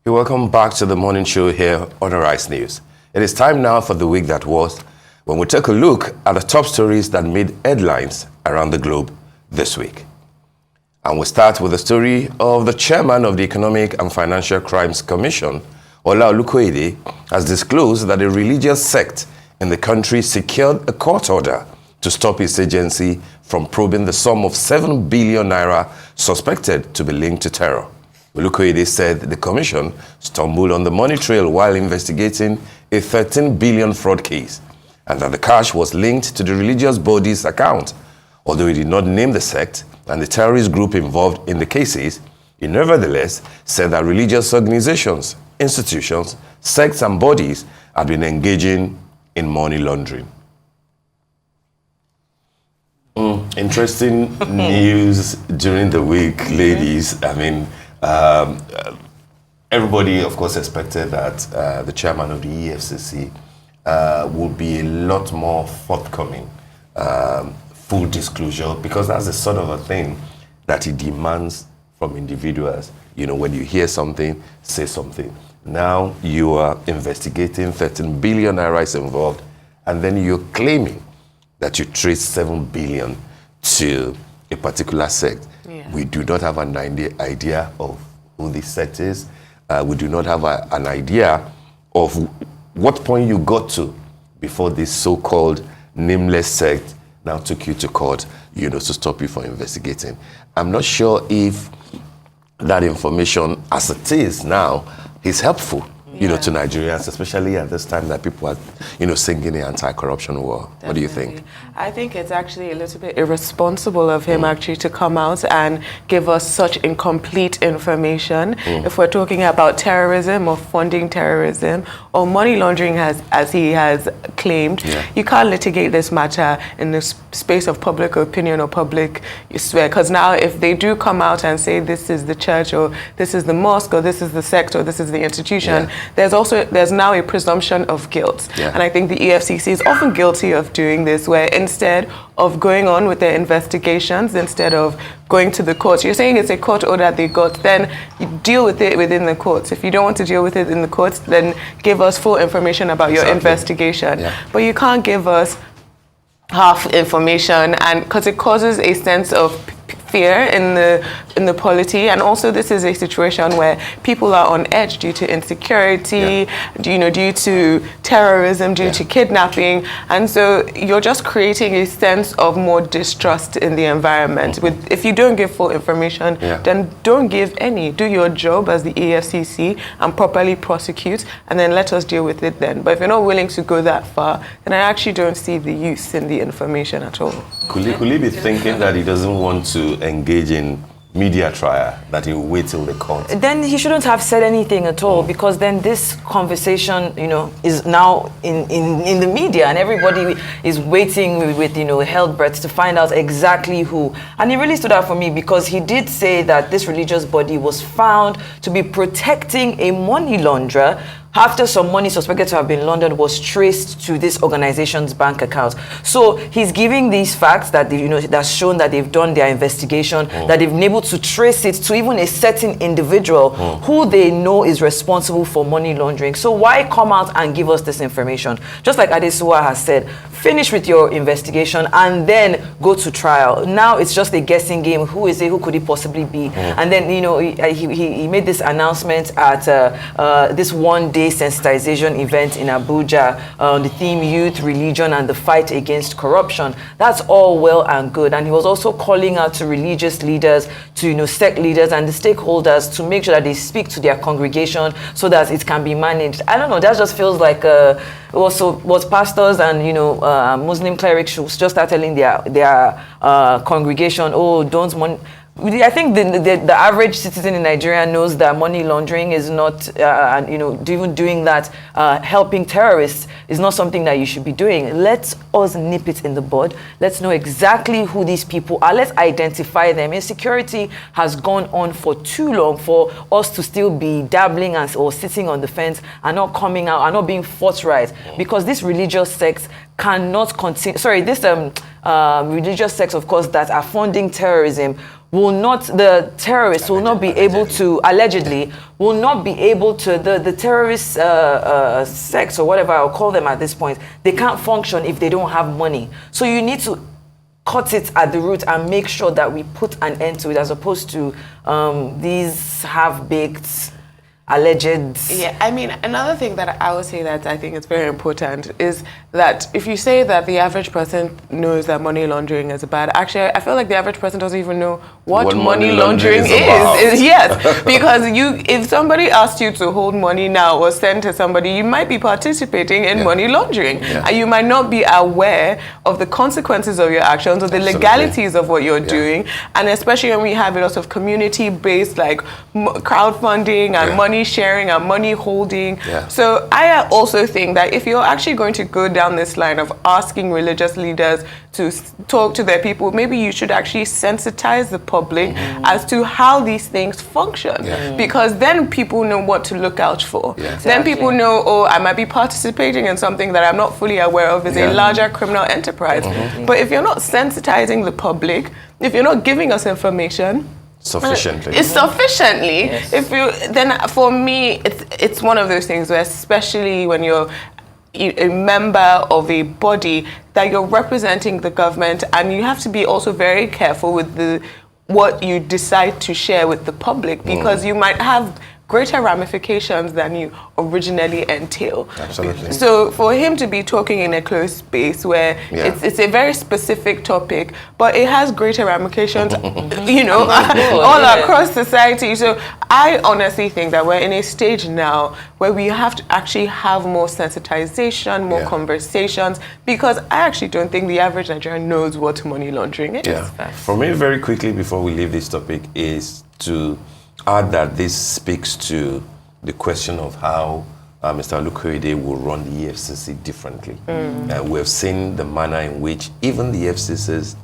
Welcome back to the morning show here on Arise News. It is time now for the week that was, when we take a look at the top stories that made headlines around the globe this week. And we start with the story of the chairman of the Economic and Financial Crimes Commission, Ola Olukoyede, has disclosed that a religious sect in the country secured a court order to stop its agency from probing the sum of 7 billion naira suspected to be linked to terror. Olukoyede said the commission stumbled on the money trail while investigating a 13 billion fraud case, and that the cash was linked to the religious body's account. Although he did not name the sect and the terrorist group involved in the cases, he nevertheless said that religious organizations, institutions, sects and bodies had been engaging in money laundering. Interesting news during the week, ladies. I mean, everybody, of course, expected that the chairman of the EFCC would be a lot more forthcoming, full disclosure, because that's the sort of a thing that he demands from individuals. You know, when you hear something, say something. Now you are investigating 13 billion naira involved, and then you're claiming that you trace 7 billion to a particular sect. Yeah. We do not have an idea of who this sect is. We do not have an idea of what point you got to before this so-called nameless sect now took you to court, you know, to stop you from investigating. I'm not sure if that information, as it is now, is helpful, you know, to Nigerians, especially at this time that people are, you know, singing the anti-corruption war. Definitely. What do you think? I think it's actually a little bit irresponsible of him actually to come out and give us such incomplete information. If we're talking about terrorism or funding terrorism or money laundering, as he has claimed, you can't litigate this matter in the space of public opinion or public swear. Because now if they do come out and say this is the church or this is the mosque or this is the sect or this is the institution, there's now a presumption of guilt. And I think the EFCC is often guilty of doing this, where instead of going on with their investigations, instead of going to the courts, you're saying it's a court order they got, then you deal with it within the courts. If you don't want to deal with it in the courts, then give us full information about your investigation. But you can't give us half information, and because it causes a sense of fear in the polity, and also this is a situation where people are on edge due to insecurity, you know, due to terrorism, due to kidnapping, and so you're just creating a sense of more distrust in the environment. If you don't give full information, then don't give any. Do your job as the EFCC and properly prosecute, and then let us deal with it then. But if you're not willing to go that far, then I actually don't see the use in the information at all. Could he be thinking that he doesn't want to engage in media trial, that he will wait till the court? Then he shouldn't have said anything at all, because then this conversation, you know, is now in the media, and everybody is waiting with you know, held breath to find out exactly who. And it really stood out for me because he did say that this religious body was found to be protecting a money launderer after some money suspected to have been laundered was traced to this organization's bank account. So he's giving these facts that you know, that's shown that they've done their investigation, that they've been able to trace it to even a certain individual who they know is responsible for money laundering. So why come out and give us this information? Just like Adesuwa has said, finish with your investigation and then go to trial. Now it's just a guessing game. Who is it? Who could it possibly be? And then, you know, he made this announcement at this one-day sensitization event in Abuja on the theme Youth, Religion and the Fight Against Corruption. That's all well and good. And he was also calling out to religious leaders, to, you know, sect leaders and the stakeholders to make sure that they speak to their congregation so that it can be managed. I don't know, that just feels like also what pastors and, you know, Muslim clerics should just start telling their congregation, oh, don't I think the average citizen in Nigeria knows that money laundering is not, you know, even doing that, helping terrorists is not something that you should be doing. Let us nip it in the bud. Let's know exactly who these people are. Let's identify them. Insecurity has gone on for too long for us to still be dabbling or sitting on the fence and not coming out and not being forthright, because these religious sects cannot continue. Sorry, this religious sects, of course, that are funding terrorism the terrorists will not be able to, allegedly, will not be able to, the terrorist sects or whatever I'll call them at this point, they can't function if they don't have money. So you need to cut it at the root and make sure that we put an end to it, as opposed to these half-baked alleged. Yeah, I mean, another thing that I would say that I think is very important is that if you say that the average person knows that money laundering is bad, actually, I feel like the average person doesn't even know what money laundering is. Yes, because if somebody asked you to hold money now or send to somebody, you might be participating in money laundering, and you might not be aware of the consequences of your actions or the legalities of what you're doing, and especially when we have a lot of community-based like crowdfunding and money sharing and money holding. So I also think that if you're actually going to go down this line of asking religious leaders to talk to their people, maybe you should actually sensitize the public as to how these things function, because then people know what to look out for. Then people know, oh, I might be participating in something that I'm not fully aware of is a larger criminal enterprise. But if you're not sensitizing the public, if you're not giving us information sufficiently. If you then for me it's one of those things where, especially when you're a member of a body, that you're representing the government, and you have to be also very careful with what you decide to share with the public, because you might have greater ramifications than you originally entail. Absolutely. So for him to be talking in a closed space where it's a very specific topic, but it has greater ramifications, all across society. So I honestly think that we're in a stage now where we have to actually have more sensitization, more conversations, because I actually don't think the average Nigerian knows what money laundering is. For me, very quickly before we leave this topic, is to add that this speaks to the question of how Mr. Olukoyede will run the EFCC differently. We've seen the manner in which even the EFCC's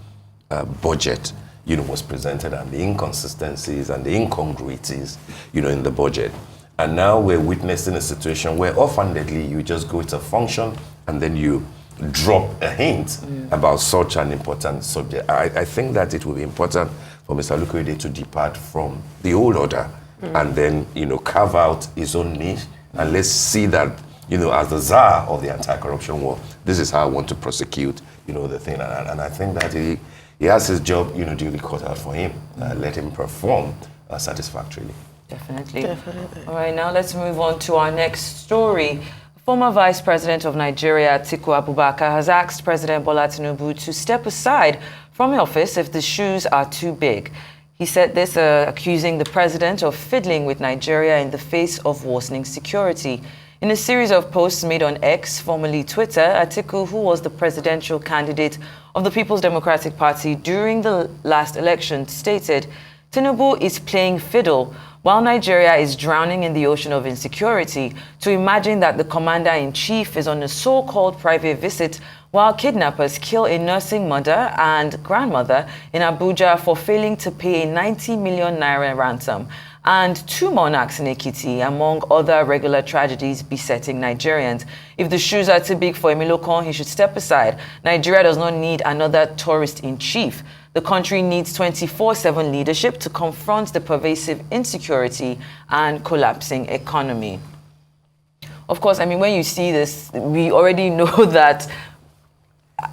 budget, was presented, and the inconsistencies and the incongruities, in the budget. And now we're witnessing a situation where offhandedly you just go to a function and then you drop a hint about such an important subject. I think that it will be important for Mr. Olukoyede to depart from the old order and then, carve out his own niche, and let's see that, as the czar of the anti-corruption war, this is how I want to prosecute, the thing. And I think that he has his job, duly cut out for him. Let him perform satisfactorily. Definitely. All right, now let's move on to our next story. Former Vice President of Nigeria, Atiku Abubakar, has asked President Bola Tinubu to step aside from office if the shoes are too big. He said this, accusing the president of fiddling with Nigeria in the face of worsening security. In a series of posts made on X, formerly Twitter, Atiku, who was the presidential candidate of the People's Democratic Party during the last election, stated, "Tinubu is playing fiddle. While Nigeria is drowning in the ocean of insecurity, to imagine that the commander-in-chief is on a so-called private visit while kidnappers kill a nursing mother and grandmother in Abuja for failing to pay a 90 million naira ransom, and 2 monarchs in Ekiti, among other regular tragedies besetting Nigerians. If the shoes are too big for Emilokon, he should step aside. Nigeria does not need another tourist-in-chief. The country needs 24/7 leadership to confront the pervasive insecurity and collapsing economy." Of course, when you see this, we already know that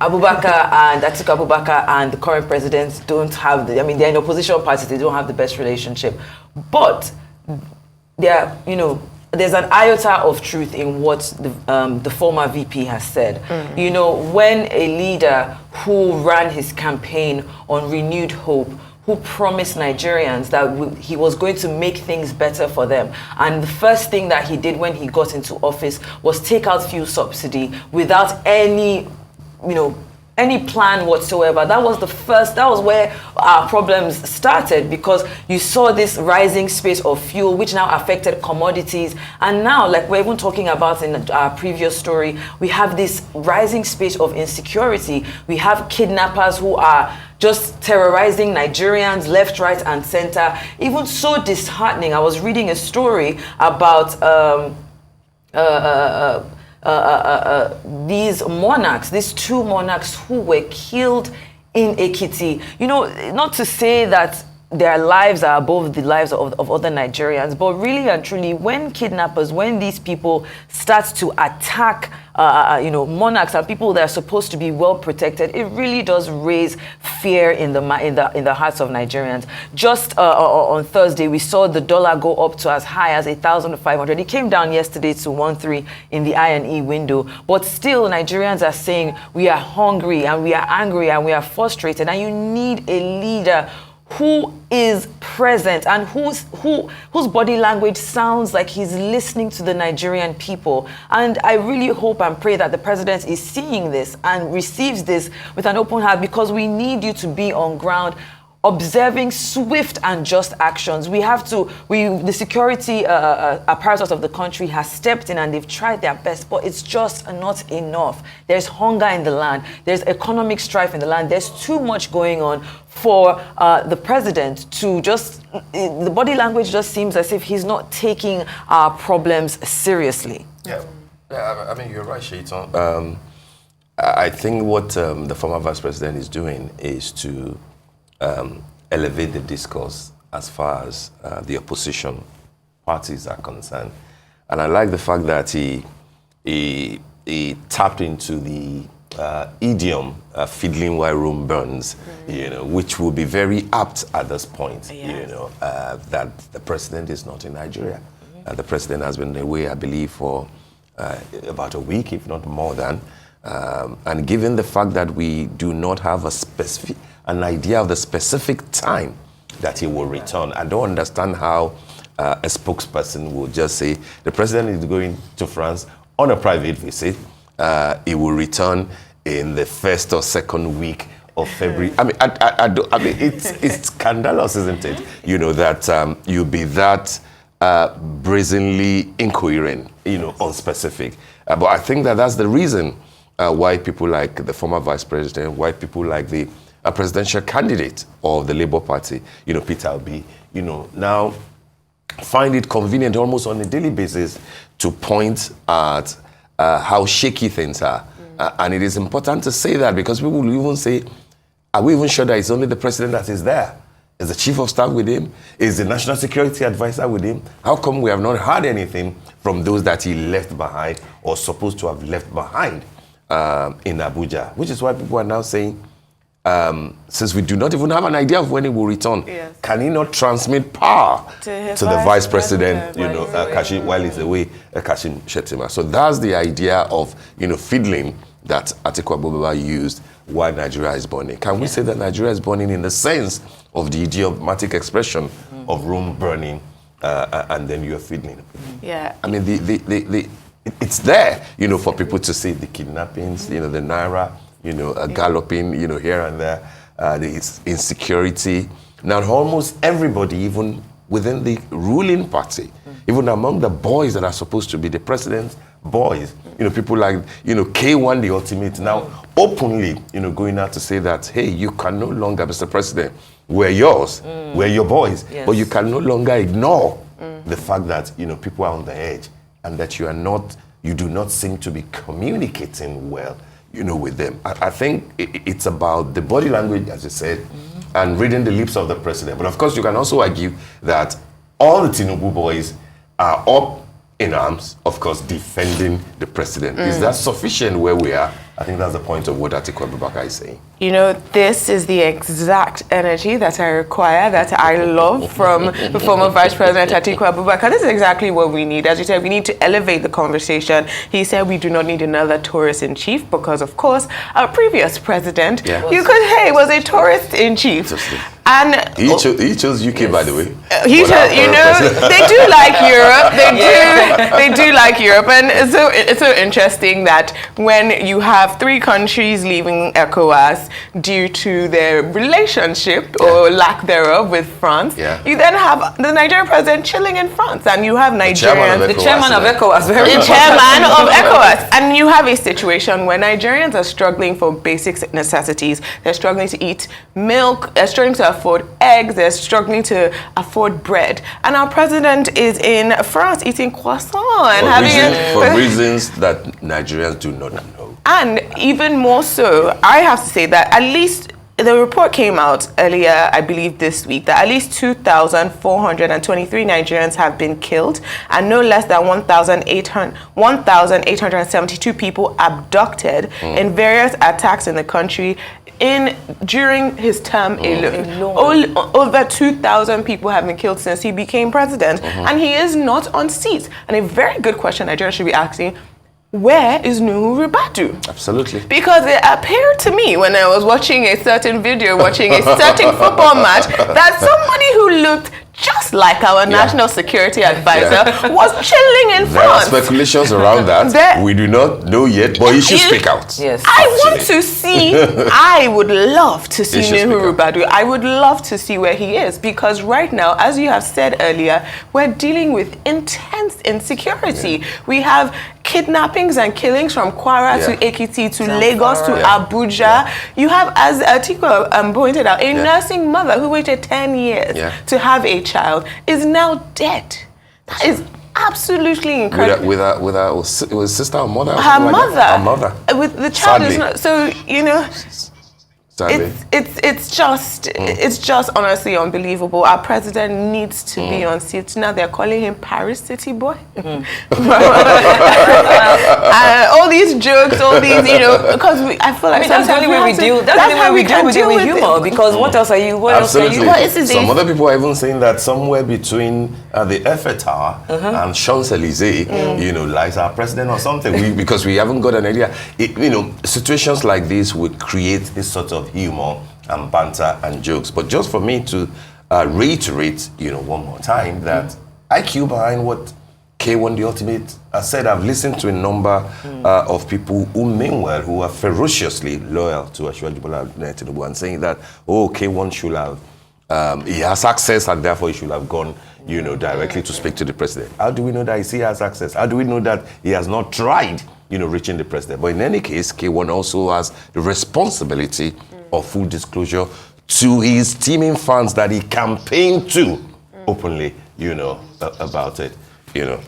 Atiku Abubakar and the current president don't have they're in opposition parties, they don't have the best relationship. But there's an iota of truth in what the former VP has said. When a leader who ran his campaign on renewed hope, who promised Nigerians that he was going to make things better for them, and the first thing that he did when he got into office was take out fuel subsidy without any plan whatsoever. That was where our problems started, because you saw this rising space of fuel, which now affected commodities. And now, like we're even talking about in our previous story, we have this rising space of insecurity. We have kidnappers who are just terrorizing Nigerians left, right, and center. Even so disheartening, I was reading a story about these 2 monarchs who were killed in Ekiti. Not to say that their lives are above the lives of other Nigerians. But really and truly, when kidnappers, when these people start to attack, monarchs and people that are supposed to be well protected, it really does raise fear in the hearts of Nigerians. Just on Thursday, we saw the dollar go up to as high as 1,500. It came down yesterday to 1.3 in the I&E window. But still, Nigerians are saying we are hungry and we are angry and we are frustrated, and you need a leader who is present and whose body language sounds like he's listening to the Nigerian people. And I really hope and pray that the president is seeing this and receives this with an open heart, because we need you to be on ground observing swift and just actions. The security apparatus of the country has stepped in and they've tried their best, but it's just not enough. There's hunger in the land. There's economic strife in the land. There's too much going on for the president to the body language just seems as if he's not taking our problems seriously. Yeah, I mean, you're right, Shaitan. I think what the former vice president is doing is to elevate the discourse as far as the opposition parties are concerned. And I like the fact that he tapped into the idiom, fiddling while Rome burns, which will be very apt at this point, that the president is not in Nigeria. The president has been away, I believe, for about a week, if not more than. And given the fact that we do not have an idea of the specific time that he will return, I don't understand how a spokesperson will just say the president is going to France on a private visit. He will return in the first or second week of February. I mean, it's scandalous, isn't it? That you'll be that brazenly incoherent, unspecific. But I think that's the reason why people like the former vice president, why people like the presidential candidate of the Labour Party, Peter Obi, now find it convenient almost on a daily basis to point at how shaky things are. And it is important to say that, because people will even say, are we even sure that it's only the president that is there? Is the chief of staff with him? Is the national security advisor with him? How come we have not heard anything from those that he left behind or supposed to have left behind in Abuja? Which is why people are now saying, since we do not even have an idea of when he will return, can he not transmit power to the vice president, while he's away, Kashim Shettima? So that's the idea of, fiddling that Atiku Abubakar used while Nigeria is burning. Can we say that Nigeria is burning in the sense of the idiomatic expression of Rome burning, and then you're fiddling? Yeah. I mean, it's there, for people to see the kidnappings, the Naira, galloping, here and there, the insecurity. Now, almost everybody, even within the ruling party, even among the boys that are supposed to be the president's boys, people like, K1, the ultimate, now openly, going out to say that, hey, you can no longer, Mr. President, we're yours, we're your boys, but you can no longer ignore the fact that, people are on the edge and that you do not seem to be communicating well, with them. I think it's about the body language, as you said, and reading the lips of the president. But of course, you can also argue that all the Tinubu boys are up in arms, of course, defending the president. Is that sufficient where we are? I think that's the point of what Atiku Abubakar is saying. This is the exact energy that I require, that I love from the former Vice President Atiku Abubakar. This is exactly what we need. As you said, we need to elevate the conversation. He said we do not need another tourist-in-chief because, of course, our previous president, was a tourist-in-chief. And he chose UK, by the way. They do like Europe. They do like Europe, and it's so interesting that when you have 3 countries leaving ECOWAS due to their relationship or lack thereof with France, you then have the Nigerian president chilling in France, and you have Nigerians, the chairman of ECOWAS, and you have a situation where Nigerians are struggling for basic necessities. They're struggling to eat milk. They're struggling to afford eggs. They're struggling to afford bread, and our president is in France eating croissant for reasons that Nigerians do not know. And even more so, I have to say that at least the report came out earlier, I believe this week, that at least 2,423 Nigerians have been killed and no less than 1,872 people abducted in various attacks in the country during his term alone. Over 2,000 people have been killed since he became president, and he is not on seat. And a very good question Nigeria should be asking, where is Nuhu Ribadu? Absolutely. Because it appeared to me when I was watching a certain video, watching a certain football match, that somebody who looked just like our national security advisor was chilling in There are France. speculations around that. We do not know yet, but he should speak out. Yes. I want to see, I would love to see Nuhu Ribadu. I would love to see where he is, because right now, as you have said earlier, we're dealing with intense insecurity. We have kidnappings and killings from Kwara to Ekiti to Lagos to Abuja. You have, as Atiko pointed out, a nursing mother who waited 10 years to have a child is now dead. That is absolutely incredible. With her sister or mother? Her mother. Her mother. With the child Sadly. is not. So, you know, it's just honestly unbelievable. Our president needs to be on seat. Now they're calling him Paris City Boy. All these jokes, all these, you know, because I feel like that's the only way we deal. That's the only way we deal with it with humor. Because what else are you? What Absolutely. else are you? Some other people are even saying that somewhere between the Eiffel Tower and Champs-Elysees, you know, lies our president or something. Because we haven't got an idea. You know, situations like this would create this sort of humor and banter and jokes. But just for me to reiterate, you know, one more time that IQ behind what K1 the Ultimate said, I've listened to a number of people who mean well, who are ferociously loyal to Asiwaju Bola Tinubu, and saying that, oh, K1 should have, he has access and therefore he should have gone, you know, directly to speak to the president. How do we know that he has access? How do we know that he has not tried, you know, reaching the president? But in any case, K1 also has the responsibility of full disclosure to his teeming fans that he campaigned to openly, you know, about it, you know.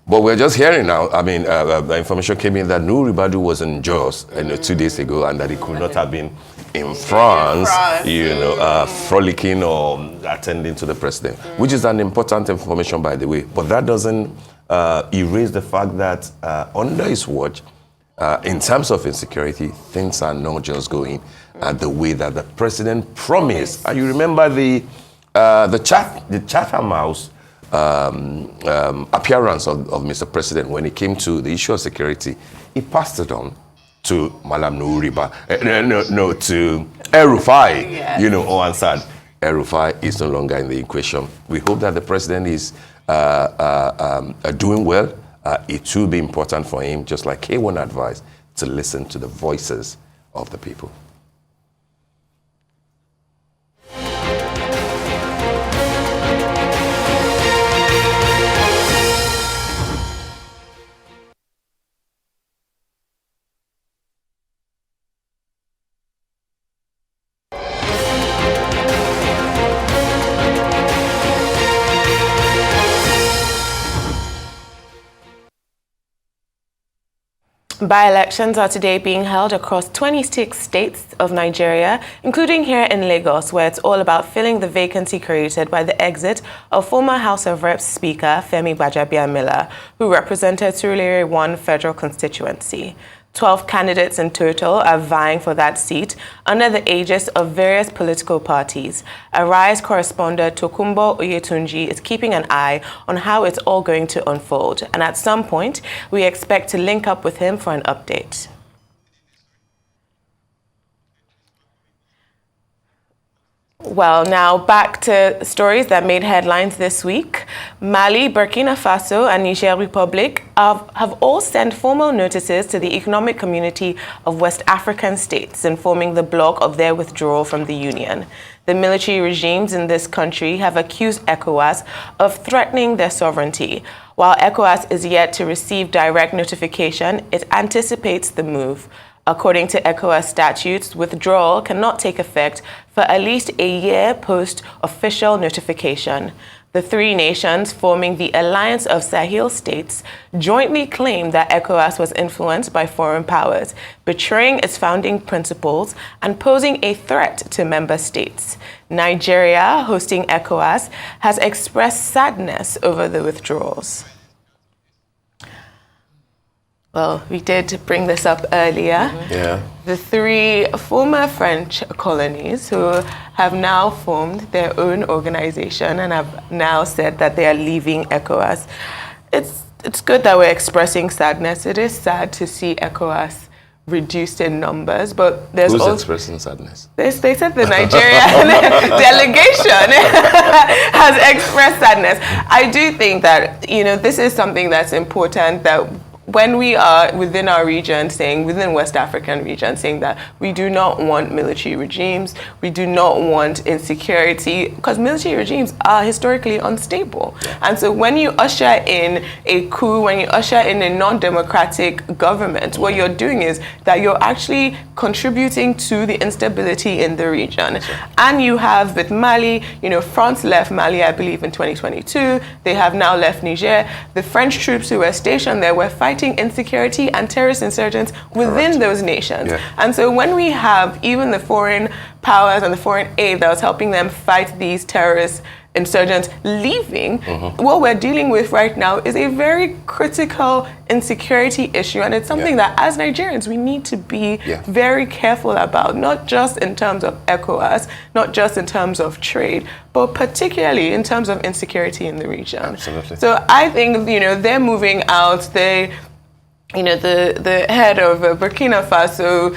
But we're just hearing now, I mean, the information came in that Nuhu Ribadu was in Jos 2 days ago and that he could not have been in France, you know, frolicking or attending to the president, which is an important information, by the way. But that doesn't erase the fact that under his watch, in terms of insecurity, things are not just going the way that the president promised. And you remember the Chatham House appearance of Mr. President when it came to the issue of security. He passed it on to Malam Nuhu Ribadu, to El-Rufai, you know, or Ansad. El-Rufai is no longer in the equation. We hope that the president is doing well. It will be important for him, just like K1 advised, to listen to the voices of the people. By-elections are today being held across 26 states of Nigeria, including here in Lagos, where it's all about filling the vacancy created by the exit of former House of Reps Speaker Femi Gbajabiamila, who represented Surulere 1 federal constituency. 12 candidates in total are vying for that seat under the aegis of various political parties. Arise correspondent Tokumbo Oyetunji is keeping an eye on how it's all going to unfold, and at some point, we expect to link up with him for an update. Well, now back to stories that made headlines this week. Mali, Burkina Faso, and Niger Republic have all sent formal notices to the Economic Community of West African States, informing the bloc of their withdrawal from the Union. The military regimes in this country have accused ECOWAS of threatening their sovereignty. While ECOWAS is yet to receive direct notification, it anticipates the move. According to ECOWAS statutes, withdrawal cannot take effect for at least a year post-official notification. The three nations forming the Alliance of Sahel States jointly claimed that ECOWAS was influenced by foreign powers, betraying its founding principles and posing a threat to member states. Nigeria, hosting ECOWAS, has expressed sadness over the withdrawals. Well, we did bring this up earlier. Yeah. The three former French colonies who have now formed their own organization and have now said that they are leaving ECOWAS. It's good that we're expressing sadness. It is sad to see ECOWAS reduced in numbers, but there's Who's also expressing sadness? they said the Nigerian delegation has expressed sadness. I do think that, this is something that's important, that when we are within our region within West African region, saying that we do not want military regimes, we do not want insecurity, because military regimes are historically unstable. Yeah. And so when you usher in a coup, when you usher in a non-democratic government, what you're doing is that you're actually contributing to the instability in the region. Right. And you have with Mali, France left Mali, I believe, in 2022. They have now left Niger. The French troops who were stationed there were fighting insecurity and terrorist insurgents within those nations. Yeah. And so when we have even the foreign powers and the foreign aid that was helping them fight these terrorist insurgents leaving, what we're dealing with right now is a very critical insecurity issue. And it's something that as Nigerians, we need to be very careful about, not just in terms of ECOWAS, not just in terms of trade, but particularly in terms of insecurity in the region. Absolutely. So I think, they're moving out. The head of Burkina Faso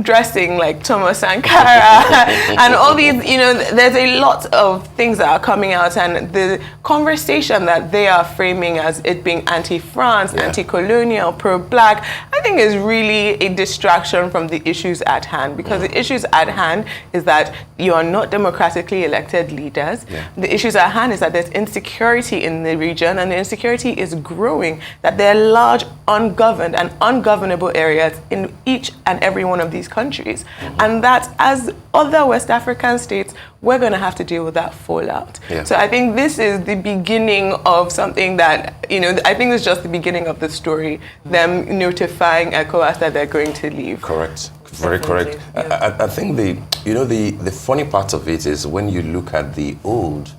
dressing like Thomas Sankara and all these, there's a lot of things that are coming out, and the conversation that they are framing as it being anti-France, anti-colonial, pro-black, I think is really a distraction from the issues at hand, because the issues at hand is that you are not democratically elected leaders. The issues at hand is that there's insecurity in the region, and the insecurity is growing, that there are large ungoverned and ungovernable areas in each and every one of these countries. And that as other West African states, we're going to have to deal with that fallout. So I think this is the beginning of something that, I think it's just the beginning of the story, them notifying ECOWAS that they're going to leave. Correct. Very correct. I think the funny part of it is when you look at the old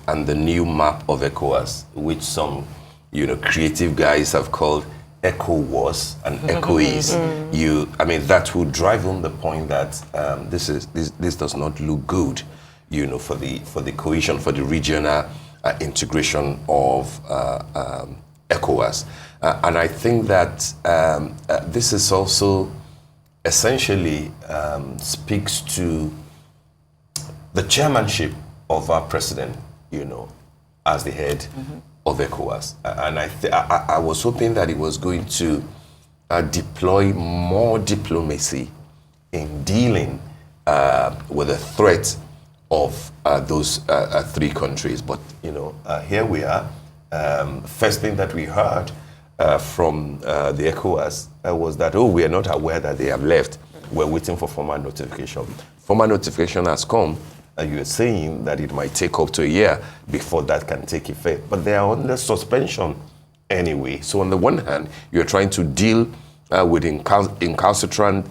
and the new map of ECOWAS, which some, creative guys have called ECOWAS and ECOIS, that would drive home the point that this does not look good, for the cohesion, for the regional integration of ECOWAS. And I think that this is also essentially speaks to the chairmanship of our president, as the head of ECOWAS. And I was hoping that he was going to deploy more diplomacy in dealing with the threat of those three countries. But, here we are. First thing that we heard from the ECOWAS was that, we are not aware that they have left. We're waiting for formal notification. Formal notification has come. You are saying that it might take up to a year before that can take effect. But they are under suspension anyway. So on the one hand, you're trying to deal with incalcitrant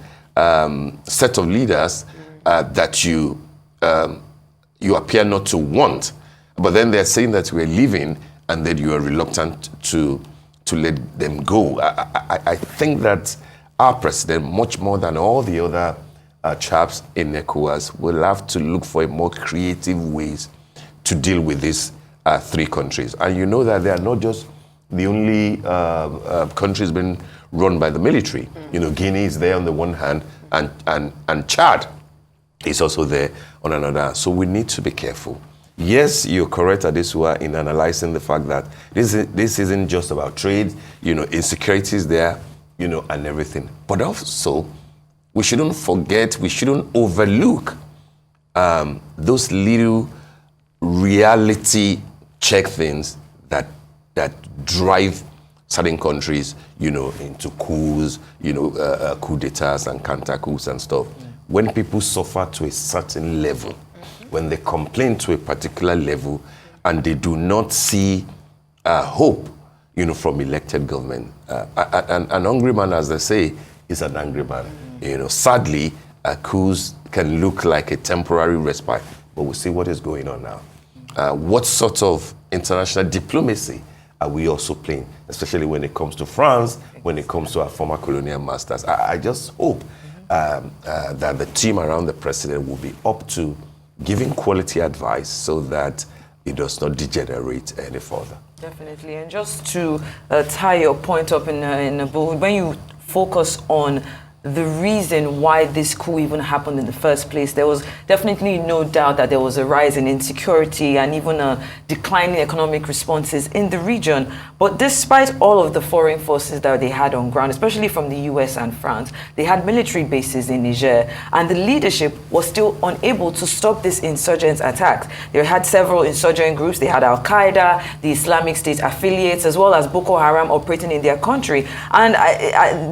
set of leaders that you appear not to want. But then they're saying that we're leaving, and then you are reluctant to let them go. I think that our president, much more than all the other chaps in ECOWAS, will have to look for more creative ways to deal with these three countries. And you know that they are not just the only countries being run by the military. Guinea is there on the one hand, and Chad is also there on another. So we need to be careful. Yes, you're correct, Adesua, in analyzing the fact that this isn't just about trade, insecurity is there, and everything. But also, we shouldn't forget, we shouldn't overlook those little reality check things that drive certain countries, into coups, coup d'etats and counter coups and stuff. When people suffer to a certain level, when they complain to a particular level, and they do not see hope, from elected government. An hungry man, as they say, is an angry man. Sadly, coups can look like a temporary respite, but we'll see what is going on now. What sort of international diplomacy are we also playing, especially when it comes to France, when it comes to our former colonial masters? I just hope that the team around the president will be up to giving quality advice so that it does not degenerate any further. Definitely. And just to tie your point up in a book, when you focus on the reason why this coup even happened in the first place, there was definitely no doubt that there was a rise in insecurity and even a declining economic responses in the region. But despite all of the foreign forces that they had on ground, especially from the US and France, they had military bases in Niger, and the leadership was still unable to stop this insurgent attacks. They had several insurgent groups. They had Al-Qaeda, the Islamic State affiliates, as well as Boko Haram operating in their country. And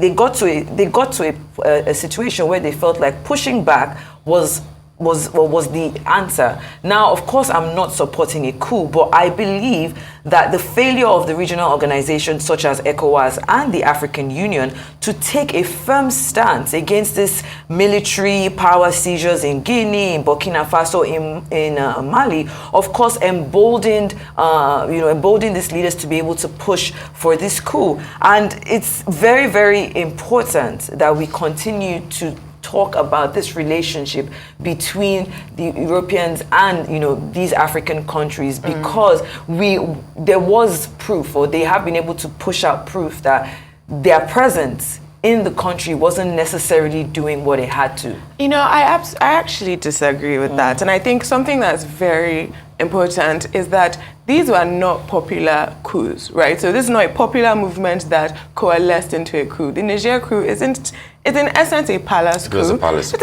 they got to a situation where they felt like pushing back was the answer. Now, of course, I'm not supporting a coup, but I believe that the failure of the regional organizations such as ECOWAS and the African Union to take a firm stance against this military power seizures in Guinea, in Burkina Faso, in Mali, of course, emboldened these leaders to be able to push for this coup. And it's very, very important that we continue to talk about this relationship between the Europeans and these African countries, because there was proof, or they have been able to push out proof, that their presence in the country wasn't necessarily doing what it had to. I actually disagree with that, and I think something that's very important is that these were not popular coups, right? So this is not a popular movement that coalesced into a coup. The Niger coup is in essence a palace coup. It's a palace coup.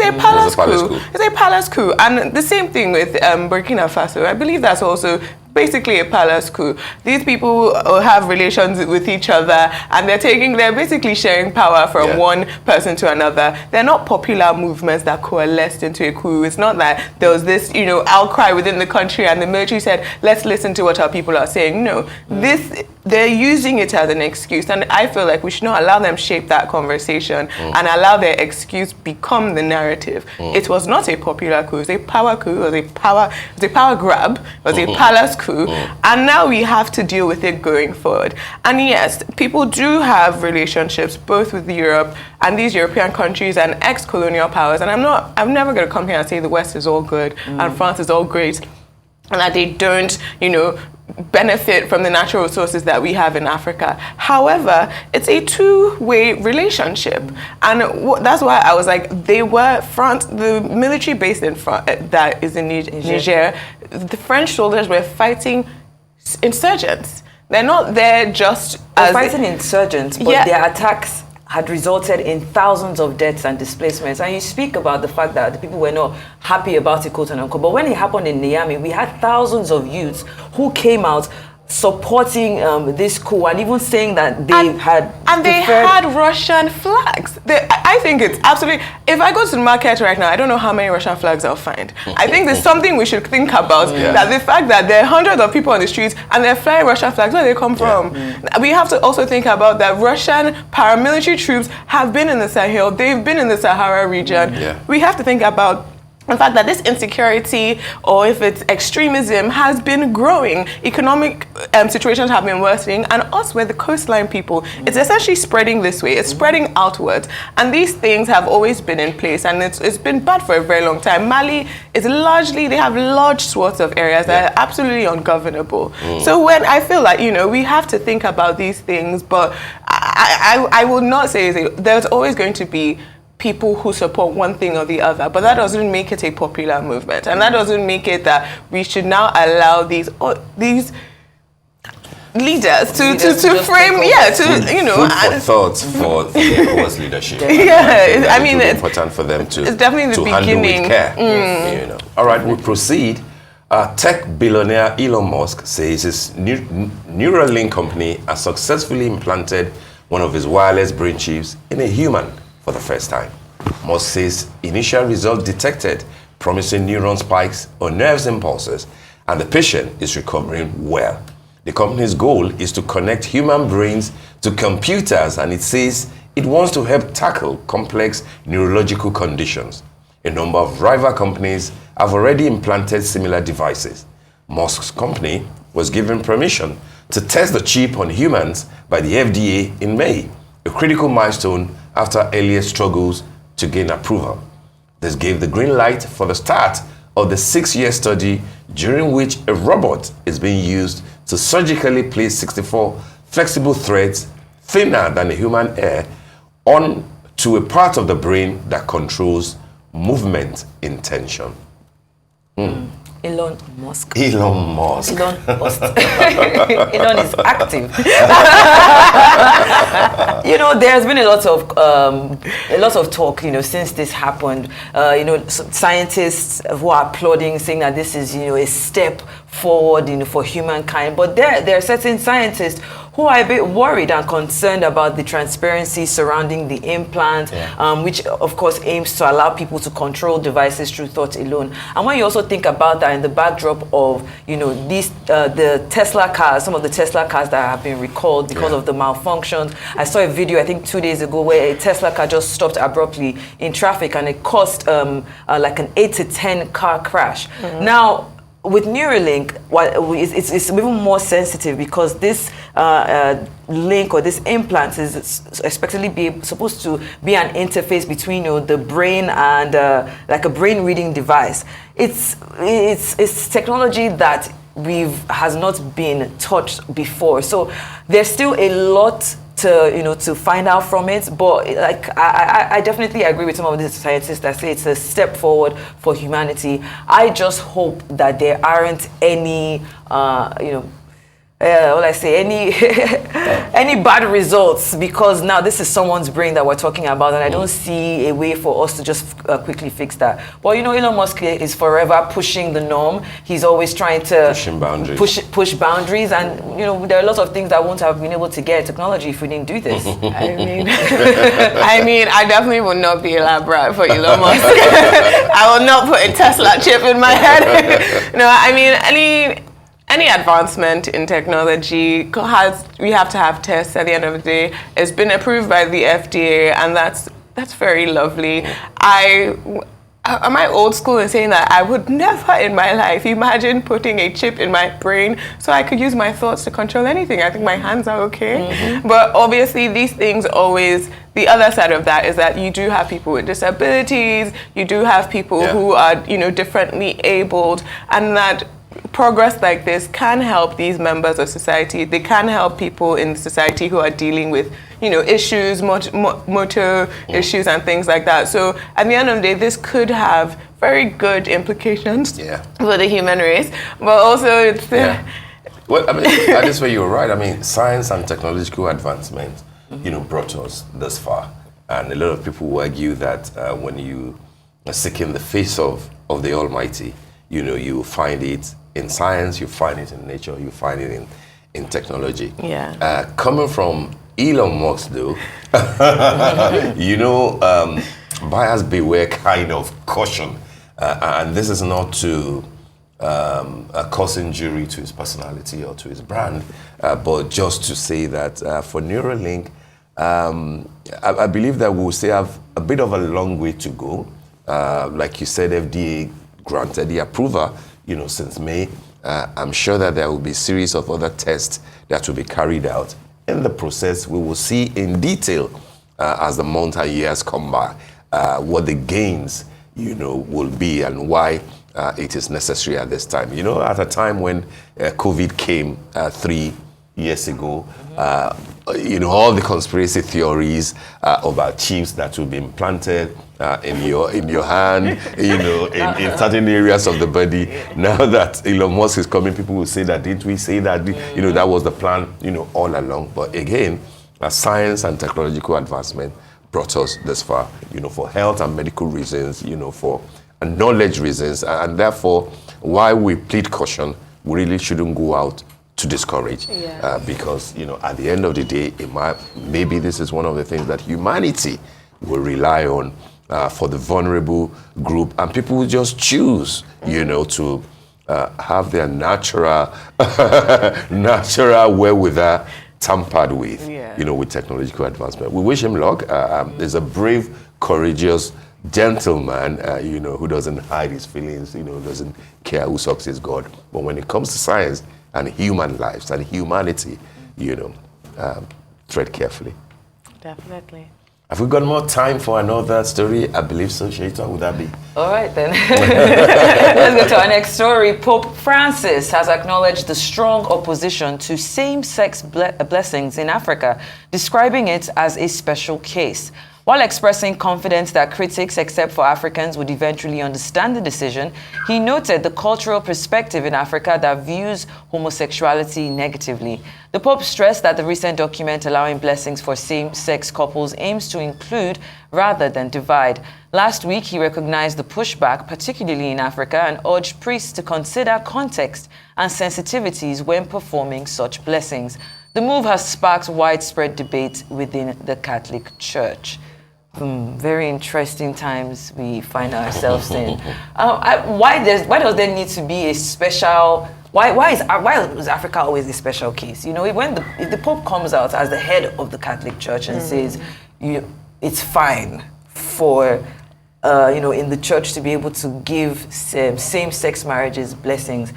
It's a palace coup. And the same thing with Burkina Faso. I believe that's also basically a palace coup. These people have relations with each other, and they're basically sharing power from one person to another. They're not popular movements that coalesced into a coup. It's not that there was this, outcry within the country and the military said, let's listen to what our people are saying. No, they're using it as an excuse, and I feel like we should not allow them shape that conversation and allow their excuse become the narrative. It was not a popular coup. It was a power coup. It was a power grab. It was a palace coup, and now we have to deal with it going forward. And yes, people do have relationships both with Europe and these European countries and ex-colonial powers. And I'm never going to come here and say the West is all good and France is all great, and that they don't, benefit from the natural resources that we have in Africa. However, it's a two-way relationship. And that's why I was like, the military base in France, that is in Niger, the French soldiers were fighting insurgents. They're not there just as... fighting insurgents, but their attacks had resulted in thousands of deaths and displacements. And you speak about the fact that the people were not happy about it, quote unquote. But when it happened in Niamey, we had thousands of youths who came out supporting this coup, and even saying that they had Russian flags. I think it's absolutely, if I go to the market right now, I don't know how many Russian flags I'll find. I think there's something we should think about, that the fact that there are hundreds of people on the streets and they're flying Russian flags, where they come from. We have to also think about that Russian paramilitary troops have been in the Sahel, they've been in the Sahara region. We have to think about the fact that this insecurity, or if it's extremism, has been growing. Economic situations have been worsening, and us, we're the coastline people. It's essentially spreading this way. It's spreading outwards, and these things have always been in place, and it's been bad for a very long time. Mali is they have large swaths of areas that are absolutely ungovernable. So when I feel like, we have to think about these things, but I will not say there's always going to be people who support one thing or the other, but that doesn't make it a popular movement, and that doesn't make it that we should now allow these leaders to frame, food for thoughts for the ECOWAS leadership. I mean, it's important for them to, it's definitely the beginning. Handle with care. All right, we proceed. Tech billionaire Elon Musk says his Neuralink company has successfully implanted one of his wireless brain chips in a human for the first time. Musk says initial results detected promising neuron spikes or nerves impulses, and the patient is recovering well. The company's goal is to connect human brains to computers, and it says it wants to help tackle complex neurological conditions. A number of rival companies have already implanted similar devices. Musk's company was given permission to test the chip on humans by the FDA in May, a critical milestone after earlier struggles to gain approval. This gave the green light for the start of the 6-year study, during which a robot is being used to surgically place 64 flexible threads thinner than a human hair onto a part of the brain that controls movement intention. Elon Musk. Elon Musk. Elon Musk. Elon is active. There's been a lot of talk, since this happened. Scientists who are applauding, saying that this is, a step forward, for humankind. But there are certain scientists who are a bit worried and concerned about the transparency surrounding the implant, which of course aims to allow people to control devices through thought alone. And when you also think about that in the backdrop of, the Tesla cars, some of the Tesla cars that have been recalled because of the malfunctions. I saw a video, I think 2 days ago, where a Tesla car just stopped abruptly in traffic, and it caused like an 8 to 10 car crash. Now, with Neuralink, it's even more sensitive, because this link or this implant is expectedly supposed to be an interface between the brain and like a brain reading device. It's technology that has not been touched before. So there's still a lot to find out from it, but I definitely agree with some of the scientists that say it's a step forward for humanity. I just hope that there aren't any any bad results, because now this is someone's brain that we're talking about, and I don't see a way for us to just quickly fix that. But Elon Musk is forever pushing the norm. He's always trying to push boundaries, and there are lots of things that won't have been able to get technology if we didn't do this. I definitely would not be a lab rat for Elon Musk. I will not put a Tesla chip in my head. Any advancement in technology we have to have tests at the end of the day. It's been approved by the FDA, and that's very lovely. Am I old school in saying that I would never in my life imagine putting a chip in my brain so I could use my thoughts to control anything? I think my hands are okay. But obviously these things always, the other side of that is that you do have people with disabilities, you do have people who are, differently abled, and that progress like this can help these members of society. They can help people in society who are dealing with, issues, motor issues and things like that. So at the end of the day, this could have very good implications for the human race, but also it's... Well, that is where you're right. Science and technological advancement, brought us this far. And a lot of people will argue that when you are seeking the face of the Almighty, you find it in science, you find it in nature, you find it in technology. Coming from Elon Musk, though, buyers beware kind of caution. And this is not to cause injury to his personality or to his brand, but just to say that for Neuralink, I believe that we will still have a bit of a long way to go. Like you said, FDA granted the approval, since May. I'm sure that there will be a series of other tests that will be carried out. In the process, we will see in detail as the months and years come by what the gains, will be and why it is necessary at this time. At a time when COVID came 3 years ago, all the conspiracy theories about chips that will be implanted in your hand, in certain areas of the body. Now that Elon Musk is coming, people will say that, didn't we say that? That was the plan, all along. But again, science and technological advancement brought us this far, for health and medical reasons, for knowledge reasons, and therefore, why we plead caution, we really shouldn't go out to discourage, because at the end of the day, maybe this is one of the things that humanity will rely on for the vulnerable group, and people will just choose, to have their natural wherewithal tampered with, with technological advancement. We wish him luck. He's a brave, courageous gentleman, who doesn't hide his feelings, doesn't care who sucks his God. But when it comes to science and human lives and humanity, tread carefully. Definitely. Have we got more time for another story? I believe so, Shaita. Would that be? All right, then. Let's go to our next story. Pope Francis has acknowledged the strong opposition to same-sex blessings in Africa, describing it as a special case. While expressing confidence that critics, except for Africans, would eventually understand the decision, he noted the cultural perspective in Africa that views homosexuality negatively. The Pope stressed that the recent document allowing blessings for same-sex couples aims to include rather than divide. Last week, he recognized the pushback, particularly in Africa, and urged priests to consider context and sensitivities when performing such blessings. The move has sparked widespread debate within the Catholic Church. Very interesting times we find ourselves in. Why does there need to be a special? Why is Africa always a special case? If the Pope comes out as the head of the Catholic Church and says, it's fine for in the church to be able to give same-sex marriages blessings.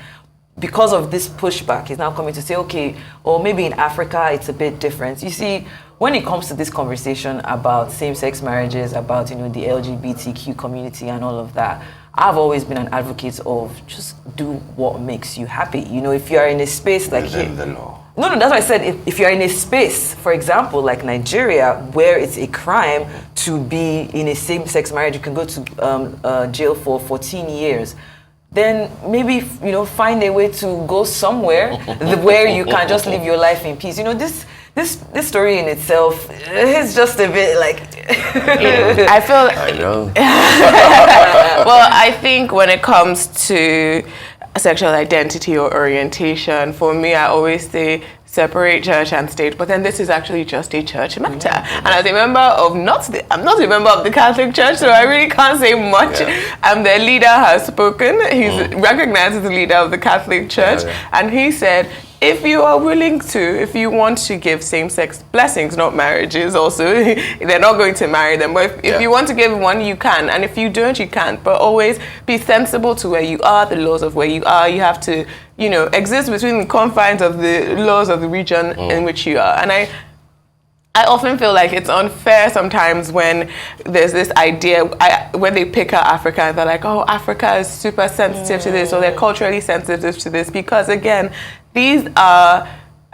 Because of this pushback, he's now coming to say, okay, or maybe in Africa it's a bit different. You see, when it comes to this conversation about same-sex marriages, about the LGBTQ community and all of that, I've always been an advocate of just do what makes you happy. If you are in a space like here, the law. No, that's what I said. If you're in a space, for example, like Nigeria, where it's a crime to be in a same-sex marriage, you can go to jail for 14 years. Then maybe, find a way to go somewhere where you can just live your life in peace. This story in itself is just a bit like... I know. Well, I think when it comes to sexual identity or orientation, for me, I always say separate church and state, but then this is actually just a church matter. And as a member of I'm not a member of the Catholic Church, so I really can't say much. The leader has spoken. He's recognized as the leader of the Catholic Church, and he said, if you are willing to, if you want to give same-sex blessings, not marriages also, they're not going to marry them, but if you want to give one, you can, and if you don't, you can't. But always be sensible to where you are, the laws of where you are. You have to, exist within the confines of the laws of the region in which you are. And I often feel like it's unfair sometimes when there's this idea, when they pick out Africa and they're like, oh, Africa is super sensitive to this, or they're culturally sensitive to this, because again, these are,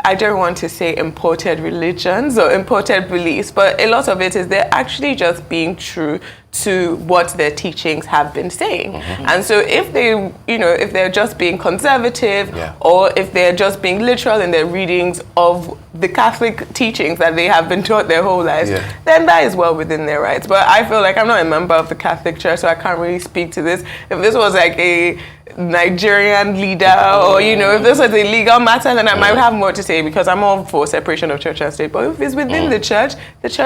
I don't want to say imported religions or imported beliefs, but a lot of it is they're actually just being true to what their teachings have been saying. And so if they, if they're just being conservative or if they're just being literal in their readings of the Catholic teachings that they have been taught their whole lives, then that is well within their rights. But I feel like I'm not a member of the Catholic Church, so I can't really speak to this. If this was like a Nigerian leader or, if this was a legal matter, then I might have more to say, because I'm all for separation of church and state. But if it's within the church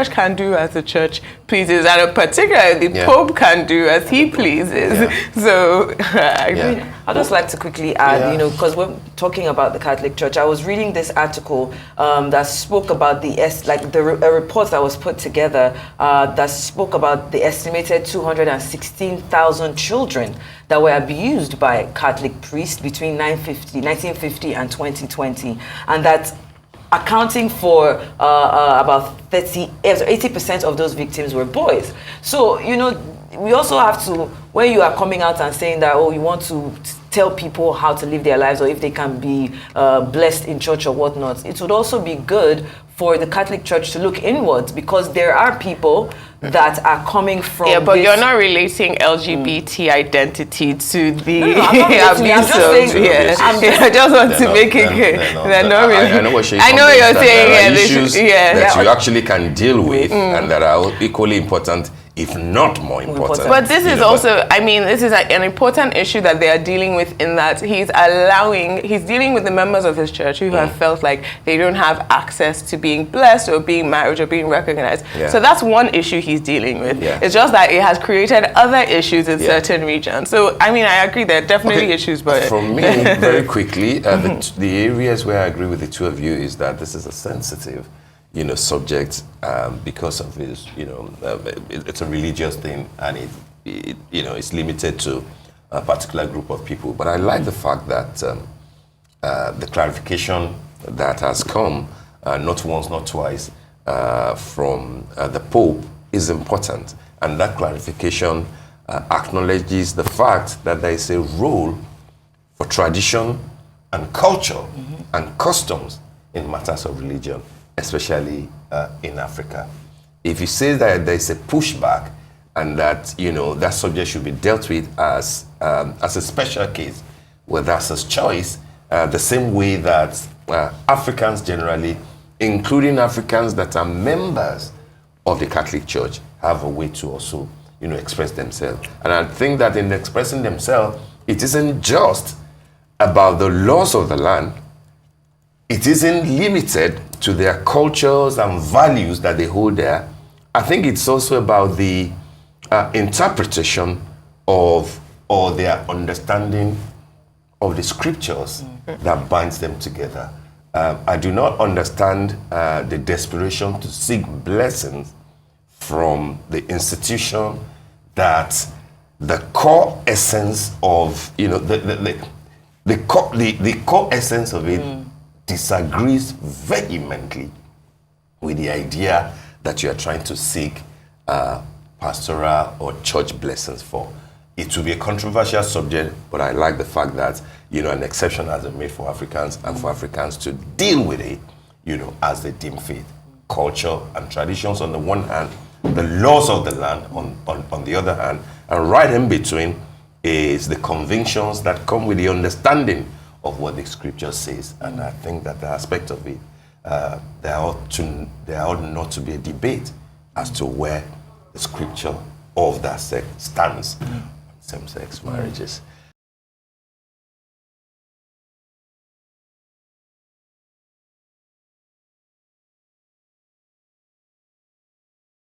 can do as the church pleases, and particularly the Pope can do as he pleases. So I'd just like to quickly add, because we're talking about the Catholic Church, I was reading this article that spoke about a report that was put together that spoke about the estimated 216,000 children that were abused by Catholic priests between 1950 and 2020, and that accounting for about 80% of those victims were boys. So, we also have to, when you are coming out and saying that, you want to tell people how to live their lives or if they can be blessed in church or whatnot, it would also be good for the Catholic Church to look inwards, because there are people that are coming from but you're not relating LGBT identity to the abuse. I just want to make it clear. They're not really. I know what I know what you're saying. There are issues that you actually can deal with and that are equally important if not more important. But this is but- also, I mean, this is an important issue that they are dealing with, in that he's dealing with the members of his church who have felt like they don't have access to being blessed or being married or being recognized. Yeah. So that's one issue he's dealing with. Yeah. It's just that it has created other issues in certain regions. So, I mean, I agree, there are definitely issues, but... For me, very quickly, the areas where I agree with the two of you is that this is a sensitive, subject because of his, it's a religious thing, and it's limited to a particular group of people. But I like the fact that the clarification that has come, not once, not twice, from the Pope is important. And that clarification acknowledges the fact that there is a role for tradition and culture and customs in matters of religion, especially in Africa. If you say that there is a pushback and that that subject should be dealt with as a special case, where that's a choice, the same way that Africans generally, including Africans that are members of the Catholic Church, have a way to also express themselves. And I think that in expressing themselves, it isn't just about the laws of the land. It isn't limited to their cultures and values that they hold there. I think it's also about the interpretation of, or their understanding of the scriptures that binds them together. I do not understand the desperation to seek blessings from the institution that the core essence of, the core essence of it disagrees vehemently with the idea that you are trying to seek pastoral or church blessings for. It will be a controversial subject, but I like the fact that an exception has been made for Africans, and for Africans to deal with it, as they deem fit. Culture and traditions on the one hand, the laws of the land on the other hand, and right in between is the convictions that come with the understanding of what the scripture says. And I think that the aspect of it, there ought not to be a debate as to where the scripture of that sect stands on same-sex marriages.